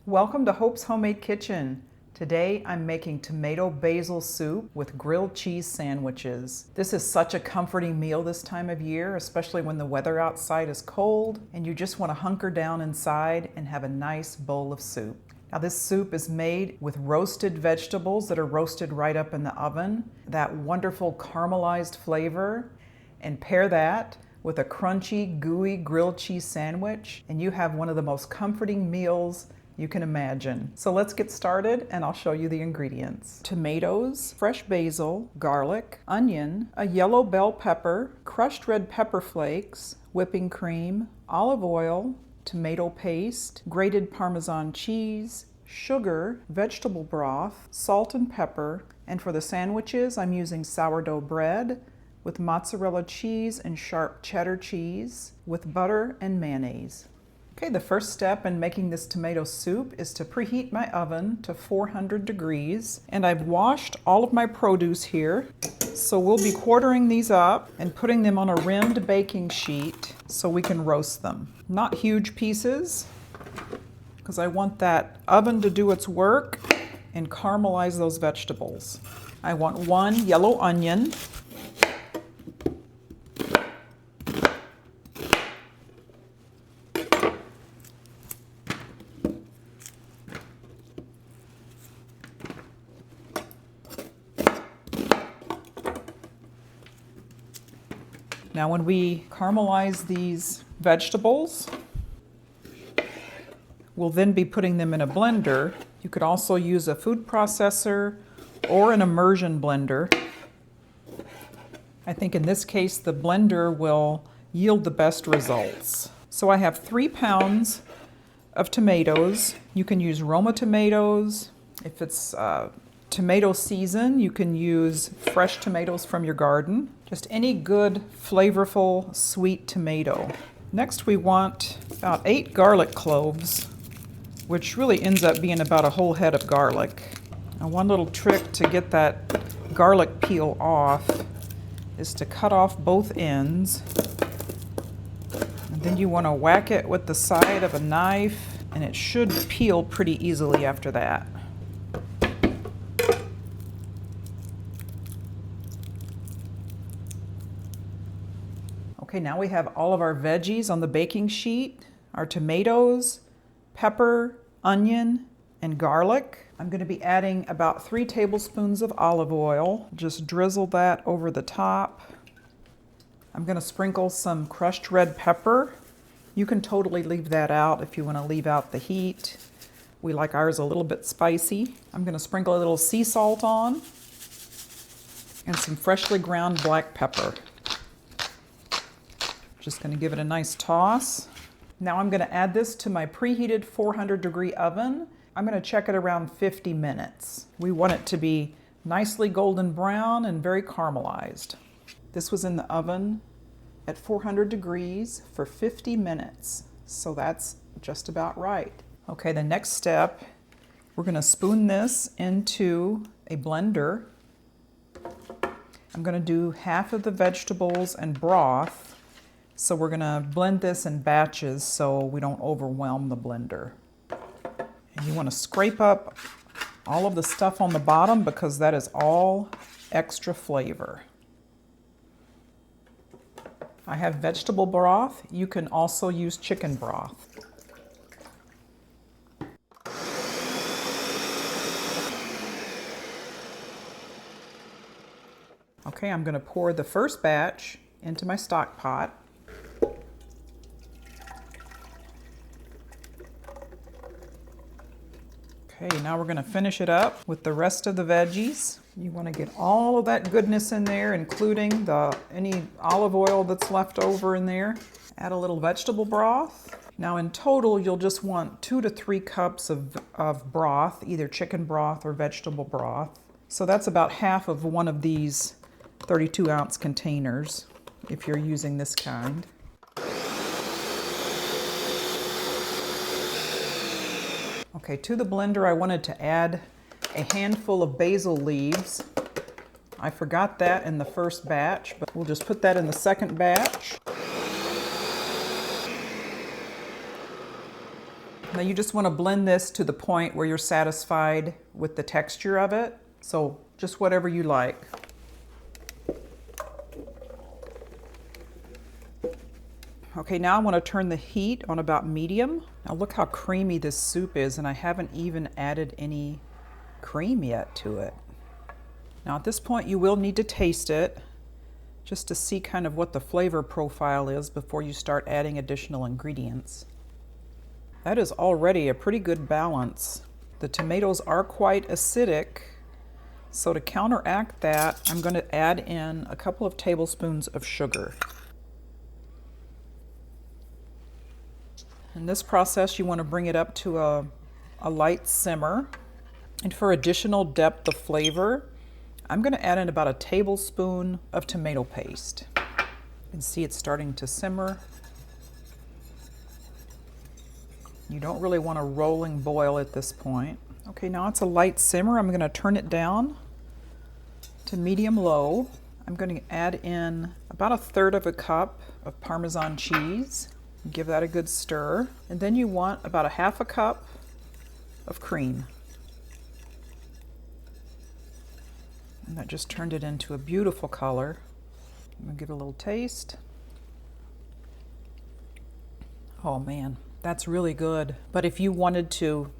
Welcome to Hope's Homemade Kitchen. Today I'm making tomato basil soup with grilled cheese sandwiches. This is such a comforting meal this time of year, especially when the weather outside is cold and you just want to hunker down inside and have a nice bowl of soup. Now this soup is made with roasted vegetables that are roasted right up in the oven, that wonderful caramelized flavor, and pair that with a crunchy, gooey grilled cheese sandwich, and you have one of the most comforting meals you can imagine. So let's get started and I'll show you the ingredients. Tomatoes, fresh basil, garlic, onion, a yellow bell pepper, crushed red pepper flakes, whipping cream, olive oil, tomato paste, grated Parmesan cheese, sugar, vegetable broth, salt and pepper, and for the sandwiches I'm using sourdough bread with mozzarella cheese and sharp cheddar cheese with butter and mayonnaise. Okay, the first step in making this tomato soup is to preheat my oven to 400 degrees. And I've washed all of my produce here. So we'll be quartering these up and putting them on a rimmed baking sheet so we can roast them. Not huge pieces, because I want that oven to do its work and caramelize those vegetables. I want one yellow onion. Now when we caramelize these vegetables, we'll then be putting them in a blender. You could also use a food processor or an immersion blender. I think in this case the blender will yield the best results. So I have 3 pounds of tomatoes. You can use Roma tomatoes. If it's tomato season, you can use fresh tomatoes from your garden. Just any good, flavorful, sweet tomato. Next we want about 8 garlic cloves, which really ends up being about a whole head of garlic. Now one little trick to get that garlic peel off is to cut off both ends. And then you want to whack it with the side of a knife, and it should peel pretty easily after that. Okay, now we have all of our veggies on the baking sheet, our tomatoes, pepper, onion, and garlic. I'm going to be adding about 3 tablespoons of olive oil. Just drizzle that over the top. I'm going to sprinkle some crushed red pepper. You can totally leave that out if you want to leave out the heat. We like ours a little bit spicy. I'm going to sprinkle a little sea salt on and some freshly ground black pepper. Just going to give it a nice toss. Now I'm going to add this to my preheated 400-degree oven. I'm going to check it around 50 minutes. We want it to be nicely golden brown and very caramelized. This was in the oven at 400 degrees for 50 minutes, so that's just about right. Okay, the next step, we're going to spoon this into a blender. I'm going to do half of the vegetables and broth. So we're going to blend this in batches so we don't overwhelm the blender. And you want to scrape up all of the stuff on the bottom because that is all extra flavor. I have vegetable broth. You can also use chicken broth. Okay, I'm going to pour the first batch into my stock pot. Okay, now we're going to finish it up with the rest of the veggies. You want to get all of that goodness in there, including any olive oil that's left over in there. Add a little vegetable broth. Now in total, you'll just want 2 to 3 cups of broth, either chicken broth or vegetable broth. So that's about half of one of these 32-ounce containers, if you're using this kind. Okay, to the blender I wanted to add a handful of basil leaves. I forgot that in the first batch, but we'll just put that in the second batch. Now you just want to blend this to the point where you're satisfied with the texture of it. So just whatever you like. Okay, now I want to turn the heat on about medium. Now look how creamy this soup is, and I haven't even added any cream yet to it. Now at this point you will need to taste it just to see kind of what the flavor profile is before you start adding additional ingredients. That is already a pretty good balance. The tomatoes are quite acidic, so to counteract that, I'm going to add in a couple of tablespoons of sugar. In this process, you want to bring it up to a light simmer. And for additional depth of flavor, I'm going to add in about a tablespoon of tomato paste. You can see it's starting to simmer. You don't really want a rolling boil at this point. Okay, now it's a light simmer. I'm going to turn it down to medium-low. I'm going to add in about 1/3 cup of Parmesan cheese. Give that a good stir. And then you want about 1/2 cup of cream. And that just turned it into a beautiful color. I'm gonna give it a little taste. Oh man, that's really good. But if you wanted to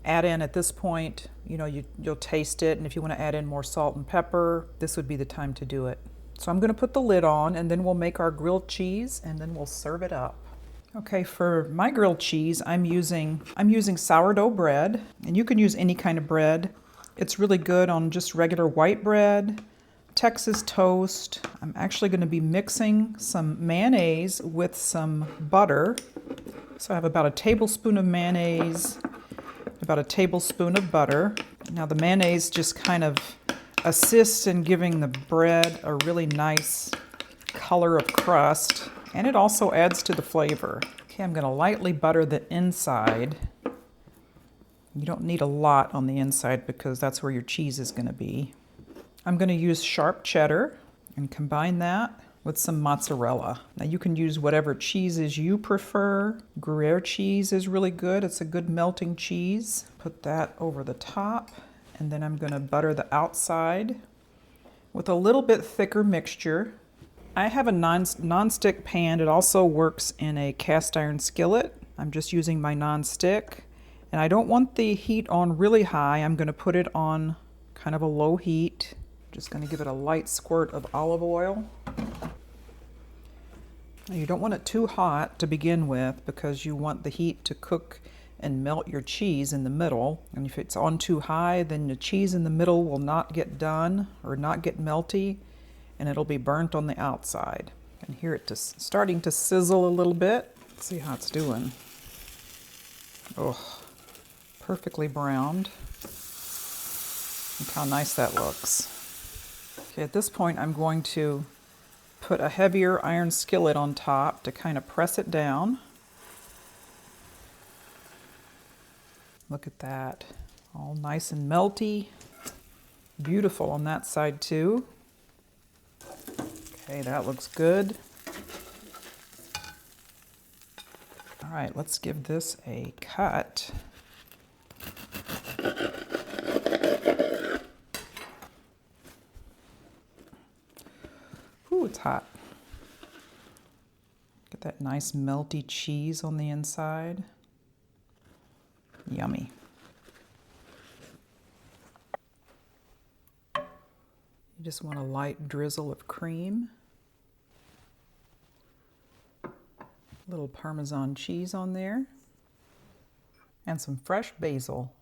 add in at this point, you know, you'll taste it, and if you want to add in more salt and pepper, this would be the time to do it. So I'm going to put the lid on, and then we'll make our grilled cheese, and then we'll serve it up. Okay, for my grilled cheese, I'm using sourdough bread, and you can use any kind of bread. It's really good on just regular white bread, Texas toast. I'm actually going to be mixing some mayonnaise with some butter. So I have about a tablespoon of mayonnaise, about a tablespoon of butter. Now the mayonnaise just kind of assists in giving the bread a really nice color of crust, and it also adds to the flavor. Okay, I'm going to lightly butter the inside. You don't need a lot on the inside because that's where your cheese is going to be. I'm going to use sharp cheddar and combine that with some mozzarella. Now you can use whatever cheeses you prefer. Gruyere cheese is really good. It's a good melting cheese. Put that over the top, and then I'm going to butter the outside with a little bit thicker mixture. I have a non-stick pan. It also works in a cast iron skillet. I'm just using my non-stick, and I don't want the heat on really high. I'm going to put it on kind of a low heat. Just going to give it a light squirt of olive oil. You don't want it too hot to begin with because you want the heat to cook and melt your cheese in the middle. And if it's on too high, then the cheese in the middle will not get done or not get melty, and it'll be burnt on the outside. You can hear it just starting to sizzle a little bit. Let's see how it's doing. Oh, perfectly browned. Look how nice that looks. Okay, at this point I'm going to put a heavier iron skillet on top to kind of press it down. Look at that, all nice and melty. Beautiful on that side too. Okay, that looks good. All right, let's give this a cut. Ooh, it's hot. Get that nice melty cheese on the inside. Yummy. You just want a light drizzle of cream. A little Parmesan cheese on there. And some fresh basil.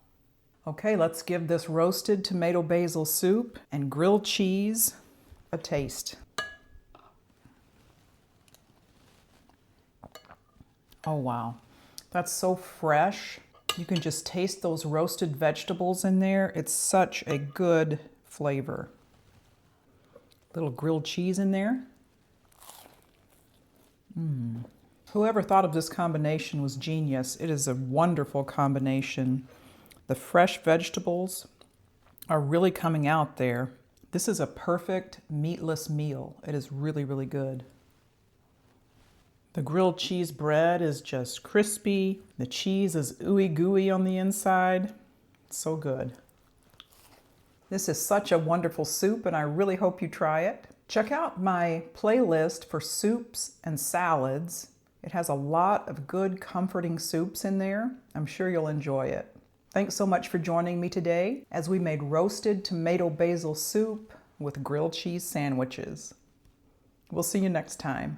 Okay, let's give this roasted tomato basil soup and grilled cheese a taste. Oh wow, that's so fresh. You can just taste those roasted vegetables in there. It's such a good flavor. Little grilled cheese in there. Whoever thought of this combination was genius. It is a wonderful combination. The fresh vegetables are really coming out there. This is a perfect meatless meal. It is really, really good. The grilled cheese bread is just crispy. The cheese is ooey gooey on the inside. It's so good. This is such a wonderful soup, and I really hope you try it. Check out my playlist for soups and salads. It has a lot of good, comforting soups in there. I'm sure you'll enjoy it. Thanks so much for joining me today as we made roasted tomato basil soup with grilled cheese sandwiches. We'll see you next time.